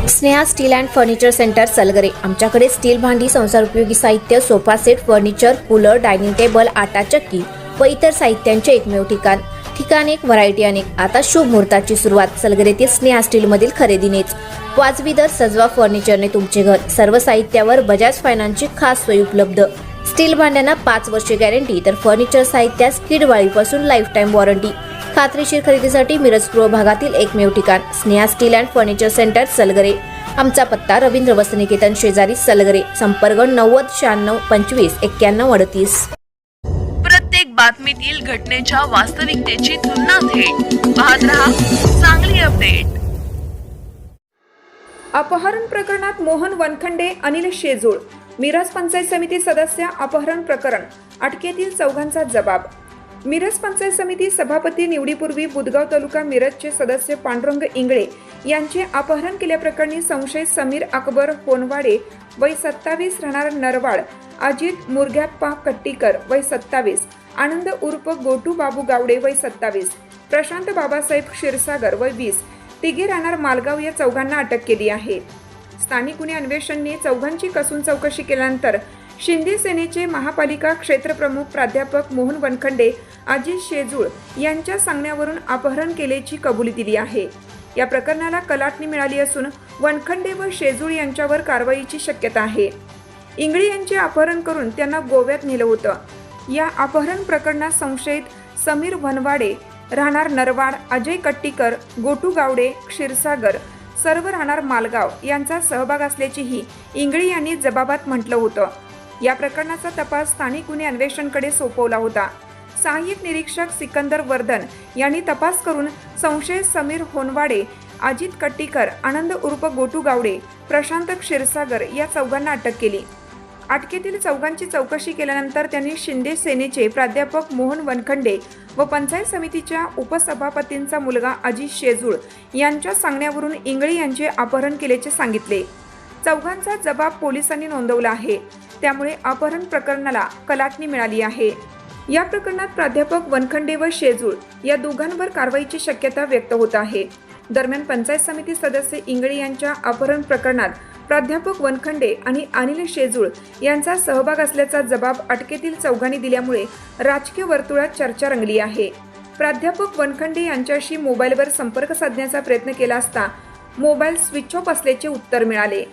Sneha steel and furniture centre Salgare. आमच्याकडे steel भांडी, संसार उपयोगी साहित्य, sofa set, furniture, cooler, dining table, आटा चक्की व इतर साहित्यांचे एकमेव ठिकाण एक, व्हरायटी अनेक। आता शुभ मुहूर्ताची सुरुवात सलगरेतील स्नेहा स्टील मधील खरेदीनेच। वाजवी दर, सजवा फर्निचरने तुमचे घर। सर्व साहित्यावर बजाज फायनान्सची खास सोय उपलब्ध। स्टील भांड्यांना 5 वर्षे गॅरंटी, तर फर्निचर साहित्यास किडवाळीपासून लाईफ टाइम वॉरंटी। खात्रीशीर खरेदीसाठी मिरज पूर्व भागातील एकमेव ठिकाण Sneha steel and furniture centre Salgare. आमचा पत्ता रवींद्र वस्त्रनिकेतन शेजारी सलगरे। संपर्क 90 96 25 91 38। प्रत्येक बातमीतील घटनेच्या वास्तविकतेची तुलना थेट पाहत रहा चांगली अपडेट। अपहरण प्रकरणात मोहन वनखंडे, अनिल शेजूळ, मिरज पंचायत समिती सदस्य अपहरण प्रकरण, अटकेतील चौघांचा जबाब। मिरज पंचायत समिती सभापती निवडीपूर्वी बुदगाव तालुका मिरजचे सदस्य पांडुरंग इंगळे यांचे अपहरण केल्याप्रकरणी संशयित समीर अकबर होनवाडे वय 27 राहणार नरवाड, अजित मुरग्याप्पा कट्टीकर वय 27, आनंद उर्फ गोटू बाबू गावडे वय 27, प्रशांत बाबासाहेब क्षीरसागर वय 20, तिघे राहणार मालगाव या चौघांना अटक केली आहे। स्थानिक गुन्हे अन्वेषणने चौघांची कसून चौकशी केल्यानंतर शिंदे सेनेचे महापालिका क्षेत्रप्रमुख प्राध्यापक मोहन वनखंडे, अजित शेजूळ यांच्या सांगण्यावरून अपहरण केल्याची कबुली दिली आहे। या प्रकरणाला कलाटणी मिळाली असून वनखंडे व शेजूळ यांच्यावर कारवाईची शक्यता आहे। इंगळे यांचे अपहरण करून त्यांना गोव्यात नेलं होतं। या अपहरण प्रकरणात संशयित समीर वनवाडे राहणार नरवाड, अजय कट्टीकर, गोटू गावडे, क्षीरसागर सर्व राहणार मालगाव यांचा सहभाग असल्याचेही इंगळे यांनी जबाबात म्हटलं होतं। या प्रकरणाचा तपास स्थानिक गुन्हे अन्वेषणकडे सोपवला होता। सहाय्यक निरीक्षक सिकंदर वर्धन यांनी तपास करून संशयित समीर होनवाडे, अजित कट्टीकर, आनंद उर्फ गोटू गावडे, प्रशांत क्षीरसागर या चौघांना अटक केली। अटकेतील चौघांची चौकशी केल्यानंतर त्यांनी शिंदे सेनेचे प्राध्यापक मोहन वनखंडे व पंचायत समितीच्या उपसभापतींचा मुलगा अजित शेजूळ यांच्या सांगण्यावरून इंगळे यांचे अपहरण केल्याचे सांगितले। चौघांचा जबाब पोलिसांनी नोंदवला आहे, त्यामुळे अपहरण प्रकरणाला कलाटणी मिळाली आहे। या प्रकरणात प्राध्यापक वनखंडे व शेजूळ या दोघांवर कारवाईची शक्यता व्यक्त होत आहे। दरम्यान पंचायत समिती सदस्य इंगळे यांच्या अपहरण प्रकरणात प्राध्यापक वनखंडे आणि अनिल शेजूळ यांचा सहभाग असल्याचा जबाब अटकेतील चौघांनी दिल्यामुळे राजकीय वर्तुळात चर्चा रंगली आहे। प्राध्यापक वनखंडे यांच्याशी मोबाईलवर संपर्क साधण्याचा प्रयत्न केला असता मोबाईल स्विच ऑफ असल्याचे उत्तर मिळाले।